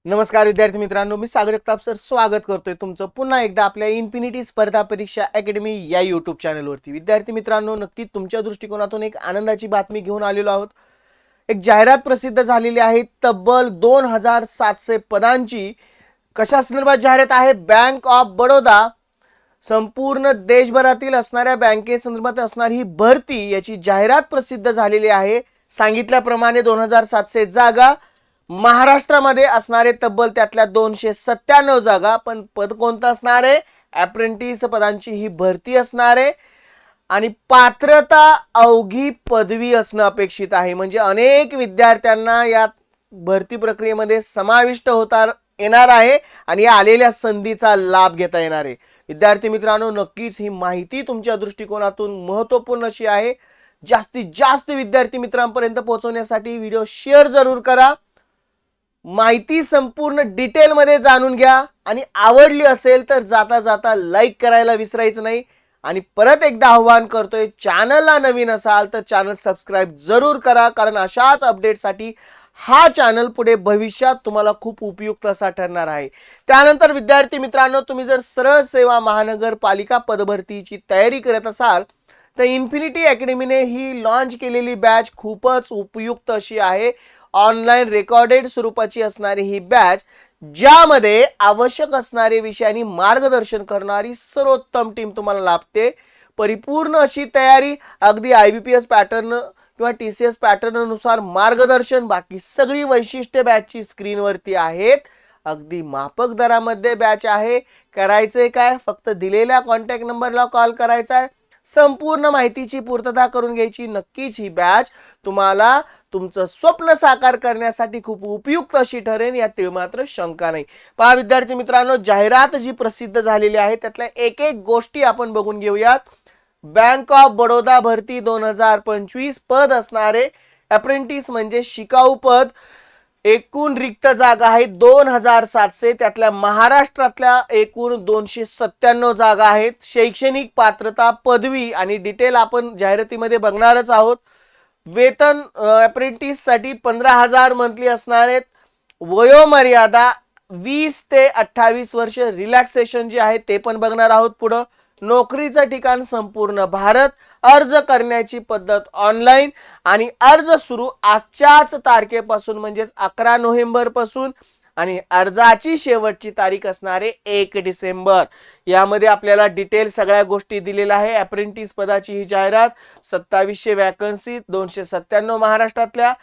नमस्कार विद्यार्थी मित्रांनो, मी सागर जगताप सर स्वागत करतोय तुमचं पुन्हा एकदा आपल्या इन्फिनिटी स्पर्धा परीक्षा अकॅडमी या यूट्यूब चॅनलवरती। विद्यार्थी मित्रांनो, नक्की तुमच्या दृष्टिकोनातून एक आनंदाची बातमी घेऊन आलेलो आहोत। एक जाहिरात प्रसिद्ध झालेली आहे, तब्बल 2700 पदांची। कशा संदर्भात जाहिरात आहे? बँक ऑफ बडोदा संपूर्ण देशभरातील असणाऱ्या बँकेसंदर्भात असणारी ही भरती याची जाहिरात प्रसिद्ध झालेली आहे। सांगितल्याप्रमाणे 2700 जागा, महाराष्ट्रामध्ये असणारे तब्बल त्यातल्या 297 जागा। पण पद कोणतं असणार आहे? अप्रेंटिस पदांची ही भरती असणार आहे आणि पात्रता अवघी पदवी असणं अपेक्षित आहे। म्हणजे अनेक विद्यार्थ्यांना या भरती प्रक्रियेमध्ये समाविष्ट होता येणार आहे आणि या आलेल्या संधीचा लाभ घेता येणार आहे। विद्यार्थी मित्रांनो, नक्कीच ही माहिती तुमच्या दृष्टिकोनातून महत्त्वपूर्ण अशी आहे। जास्तीत जास्त विद्यार्थी मित्रांपर्यंत पोहोचवण्यासाठी व्हिडिओ शेअर जरूर करा। माहिती संपूर्ण डिटेल मध्ये जाणून घ्या आणि आवडली असेल तर जाता जाता लाईक करायला विसरायचं नाही। आणि परत एकदा आव्हान करतोय, चॅनलला नवीन असाल तर चॅनल सबस्क्राइब जरूर करा, कारण अशाच अपडेटसाठी हा चॅनल पुढे भविष्यात तुम्हाला खूप उपयुक्त असा ठरणार आहे। त्यानंतर विद्यार्थी मित्रांनो, तुम्ही जर सरळ सेवा महानगरपालिका पदभरतीची तयारी करत असाल तर इन्फिनिटी अकॅडमीने ही लॉन्च केलेली बॅच खूपच उपयुक्त अशी आहे। ऑनलाइन रेकॉर्डेड स्वरूपाची असणारी ही बॅच, ज्यामध्ये आवश्यक असणारे विषयांनी मार्गदर्शन करणारी सर्वोत्तम टीम तुम्हाला लाभते। परिपूर्ण अशी तयारी, अगदी IBPS पॅटर्न किंवा TCS पॅटर्न नुसार मार्गदर्शन, बाकी सगळी वैशिष्ट्ये बॅचची स्क्रीनवरती आहेत। अगदी माफक दरामध्ये बॅच आहे। करायचंय काय? फक्त दिलेल्या कॉन्टॅक्ट नंबरला कॉल करायचा आहे, संपूर्ण माहितीची पूर्तता करून घ्यायची। नक्कीच ही बॅच तुम्हाला तुमचं स्वप्न साकार करण्यासाठी खूप उपयुक्त अशी ठरेल, यात मात्र शंका नाही। पहा विद्यार्थी मित्रांनो, जाहिरात जी प्रसिद्ध झालेली आहे त्यातल्या एक एक गोष्टी आपण बघून घेऊयात। बँक ऑफ बडोदा भरती 2025 पद असणारे अप्रेंटिस म्हणजे शिकाऊ पद। एकूण रिक्त जागा आहेत 2700, त्यातल्या महाराष्ट्रातल्या एकूण 297 जागा आहेत। शैक्षणिक पात्रता पदवी आणि डिटेल आपण जाहिरातीमध्ये बघणारच आहोत। वेतन अप्रेंटिस साठी 15,000 मंथली असणार आहेत। वयोमर्यादा 20 ते 28 वर्ष, रिलॅक्सेशन जे आहे ते पण बघणार आहोत पुढं। नोकरीचं ठिकाण संपूर्ण भारत, अर्ज करण्याची पद्धत ऑनलाइन आणि अर्ज सुरू आजच्याच तारखेपासून म्हणजेच 11 नोव्हेंबर पासून आणि अर्जाची शेवटची तारीख असणारे 1 डिसेंबर। यामध्ये आपल्याला डिटेल सगळ्या गोष्टी दिलेल्या आहे। अप्रेंटिस पदाची ही जाहिरात, 2700 वॅकन्सी, 297 महाराष्ट्रातल्या।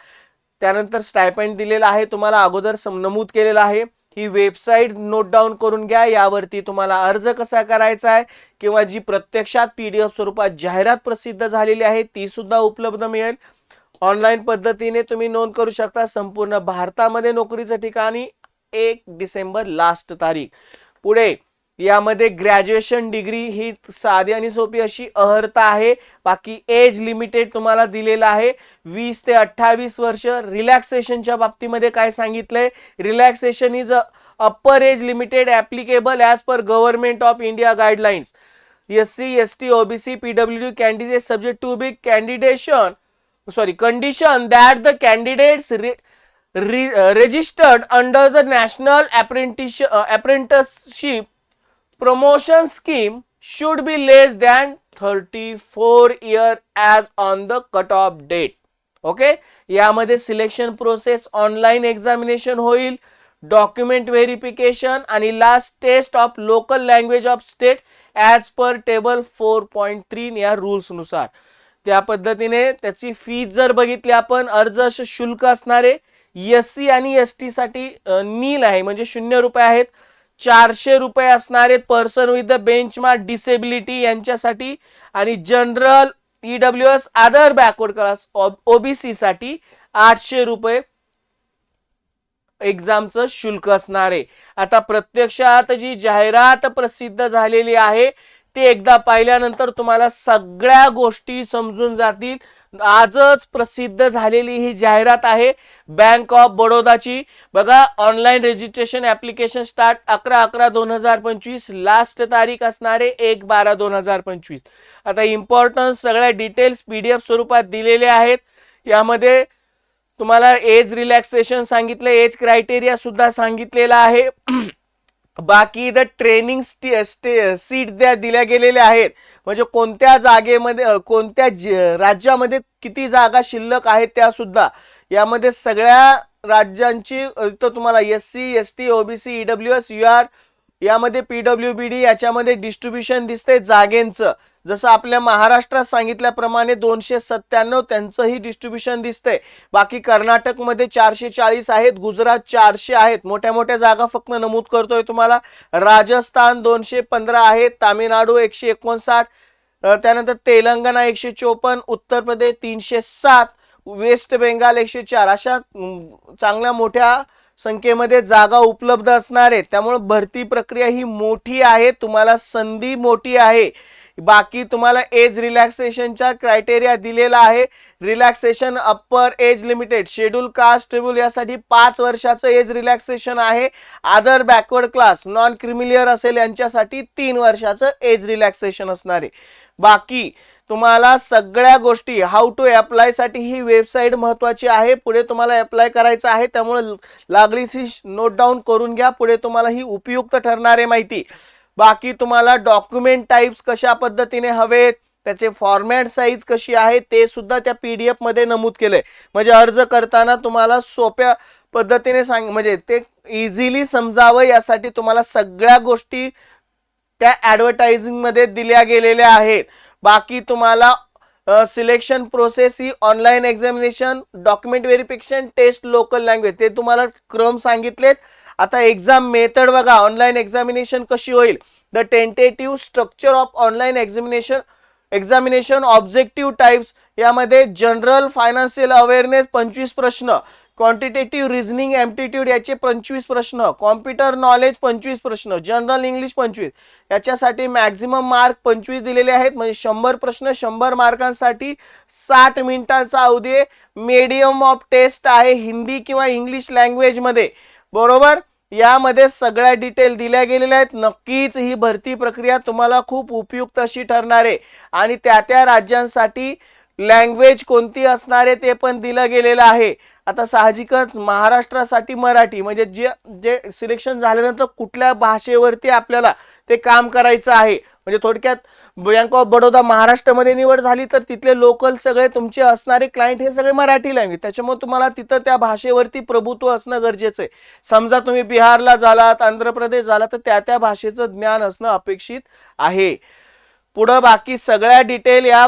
त्यानंतर स्टायपेंड दिलेला आहे, तुम्हाला अगोदर नमूद केलेला आहे। ही वेबसाईट नोट डाऊन करून घ्या, यावरती तुम्हाला अर्ज कसा करायचा आहे किंवा जी प्रत्यक्षात PDF स्वरूपात जाहिरात प्रसिद्ध झालेली आहे ती सुद्धा उपलब्ध मिळेल। ऑनलाइन पद्धतीने तुम्ही नोंद करू शकता। संपूर्ण भारतामध्ये नोकरीचं ठिकाणी 1 डिसेंबर लास्ट तारीख। पुढे यामध्ये ग्रॅज्युएशन डिग्री ही साधी आणि सोपी अशी अर्हता आहे। बाकी एज लिमिटेड तुम्हाला दिलेला आहे 20 ते 28 वर्ष। रिलॅक्सेशनच्या बाबतीमध्ये काय सांगितलंय? Relaxation is upper age limited applicable as per government of India guidelines. SC ST OBC PWD candidates subject to be condition that the candidates registered under the National Apprenticeship Promotion Scheme should be less than 34 years as on the cutoff date. Okay, यामध्ये selection process online examination होईल, document verification आणि last test of local language of state as per table 4.3 या rules नुसार। त्या पद्धतीने त्याची fee जर बघितली आपण, अर्ज शुल्क असणारे SC आणि ST साठी नील आहे म्हणजे 0 रुपये आहेत। 400 रुपये असणारे person with the benchmark disability यांच्यासाठी, आणि general EWS other backward class OBC साठी 800 रुपये एक्झामचं शुल्क असणार आहे। आता प्रत्यक्षात जी जाहिरात प्रसिद्ध झालेली आहे ते एकदा पाहिल्यानंतर तुम्हाला सगळ्या गोष्टी समजून जातील। आजच प्रसिद्ध झालेली ही जाहिरात आहे बँक ऑफ बडोदाची। बघा, online registration application start 11/11/2025, last तारीख असणारे 1/12/2025। आता इम्पॉर्टन्स सगळ्या डिटेल्स PDF स्वरूपात दिलेले आहेत। यामध्ये तुम्हाला एज रिलॅक्सेशन सांगितलं, एज क्रायटेरिया सुद्धा सांगितलेला आहे. बाकी द ट्रेनिंग सीट द्या दिल्या गेलेल्या आहेत, म्हणजे कोणत्या जागेमध्ये कोणत्या राज्यामध्ये किती जागा शिल्लक आहेत त्या सुद्धा यामध्ये सगळ्या राज्यांची तर तुम्हाला SC ST OBC EWS UR यामध्ये PWBD याच्यामध्ये डिस्ट्रीब्युशन दिसते जागेंचं. जसं आपल्या महाराष्ट्रात सांगितल्याप्रमाणे 297 त्यांचंही डिस्ट्रीब्युशन दिसतंय. बाकी कर्नाटकमध्ये 440 आहेत, गुजरात 400 आहेत, मोठ्या मोठ्या जागा फक्त नमूद करतोय तुम्हाला. राजस्थान 215 आहेत, तामिळनाडू 159, त्यानंतर तेलंगणा 154, उत्तर प्रदेश 307, वेस्ट बेंगाल 104 अशा चांगल्या मोठ्या संख्येमध्ये जागा उपलब्ध असणार आहेत. त्यामुळे भरती प्रक्रिया ही मोठी आहे, तुम्हाला संधी मोठी आहे. बाकी तुम्हाला एज रिलॅक्सेशनचा क्रायटेरिया दिलेला आहे. Relaxation upper age limited schedule caste tribal यासाठी 5 वर्षाचं एज रिलॅक्सेशन आहे. Other backward class non creamy layer असेल यांच्यासाठी 3 वर्षाचं एज रिलॅक्सेशन असणार आहे. बाकी तुम्हाला सगळ्या गोष्टी हाऊ टू अप्लाय साठी ही वेबसाईट महत्वाची आहे. पुढे तुम्हाला अप्लाय करायचं आहे, त्यामुळे लागलीची नोट डाऊन करून घ्या, पुढे तुम्हाला ही उपयुक्त ठरणार आहे माहिती. बाकी तुम्हाला डॉक्युमेंट टाइप्स कशा पद्धतीने हवेत, त्याचे फॉर्मॅट साईज कशी आहे ते सुद्धा त्या PDF मध्ये नमूद केलंय. म्हणजे अर्ज करताना तुम्हाला सोप्या पद्धतीने म्हणजे ते इझिली समजावं यासाठी तुम्हाला सगळ्या गोष्टी त्या ॲडव्हर्टायझिंग मध्ये दिल्या गेलेल्या आहेत. बाकी तुम्हाला सिलेक्शन प्रोसेस ही online examination, document verification, test local language ते तुम्हाला क्रम सांगितलेत. आता एक्झाम मेथड बघा, ऑनलाईन एक्झामिनेशन कशी होईल. The tentative structure of online examination objective types यामध्ये जनरल फायनान्शियल अवेअरनेस 25 प्रश्न, क्वांटिटेटिव्ह रिझनिंग एप्टिट्यूड याचे 25 प्रश्न, कॉम्प्युटर नॉलेज 25 प्रश्न, जनरल इंग्लिश 25. याच्यासाठी मॅक्झिमम मार्क 25 दिलेले आहेत, म्हणजे 100 प्रश्न 100 मार्कांसाठी 60 मिनिटाचा अवधी. मीडियम ऑफ टेस्ट आहे हिंदी किंवा इंग्लिश लँग्वेज मध्ये, बरोबर. यामध्ये सगळ्या डिटेल दिल्या गेलेल्या आहेत. नक्कीच ही भरती प्रक्रिया तुम्हाला खूप उपयुक्त अशी ठरणार आहे. आणि त्या त्या राज्यांसाठी लँग्वेज कोणती असणार आहे ते पण दिलं गेलेलं आहे. आता साहजिकच महाराष्ट्रासाठी मराठी, म्हणजे जे जे सिलेक्शन झाल्यानंतर कुठल्या भाषेवरती आपल्याला ते काम करायचं आहे. म्हणजे थोडक्यात बँक ऑफ बडोदा महाराष्ट्रामध्ये निवड झाली तर तिथले लोकल सगळे तुमचे असणारे क्लायंट हे सगळे मराठी लँग्वेज, त्याच्यामुळे तुम्हाला तिथं त्या भाषेवरती प्रभुत्व असणं गरजेचं आहे. समजा तुम्ही बिहारला झालात, आंध्र प्रदेश झाला तर त्या त्या भाषेचं ज्ञान असणं अपेक्षित आहे. पुढं बाकी सगळ्या डिटेल या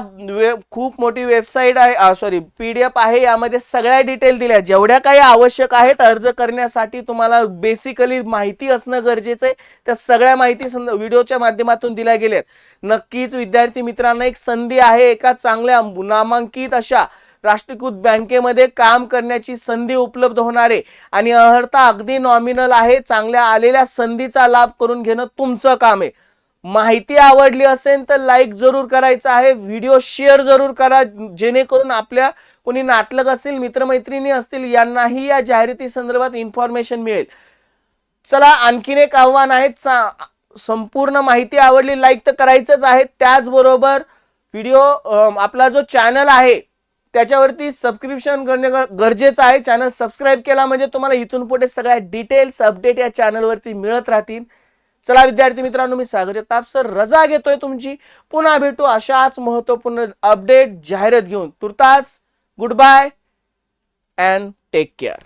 खूप मोठी वेबसाईट आहे, PDF आहे, यामध्ये सगळ्या डिटेल दिल्या जेवढ्या काही आवश्यक आहेत अर्ज करण्यासाठी. तुम्हाला बेसिकली माहिती असणं गरजेचं आहे, त्या सगळ्या माहिती व्हिडिओच्या माध्यमातून दिल्या गेल्यात. नक्कीच विद्यार्थी मित्रांना एक संधी आहे, एका चांगल्या नामांकित अशा राष्ट्रीयकृत बँकेमध्ये काम करण्याची संधी उपलब्ध होणार आहे. आणि अर्हता अगदी नॉमिनल आहे. चांगल्या आलेल्या संधीचा लाभ करून घेणं तुमचं काम आहे. माहिती आवडली असेल तर लाईक जरूर करायचं आहे, व्हिडिओ शेअर जरूर करा, जेणेकरून आपल्या कोणी नातलग असेल, मित्रमैत्रिणी असतील यांनाही या जाहिराती संदर्भात इन्फॉर्मेशन मिळेल. चला आणखीन एक आव्हान आहे, संपूर्ण माहिती आवडली लाईक तर करायचंच आहे. त्याचबरोबर व्हिडिओ आपला जो चॅनल आहे त्याच्यावरती सबस्क्रिप्शन करणे गरजेचं आहे. चॅनल सबस्क्राईब केला म्हणजे तुम्हाला इथून पुढे सगळ्या डिटेल्स अपडेट या चॅनलवरती मिळत राहतील. चला विद्यार्थी मित्रांनो, मी सागर जगताप सर रजा घेतोय तुमची. पुन्हा भेटू अशाच महत्त्वपूर्ण अपडेट जाहिरात घेऊन. तुर्तास good bye and take care.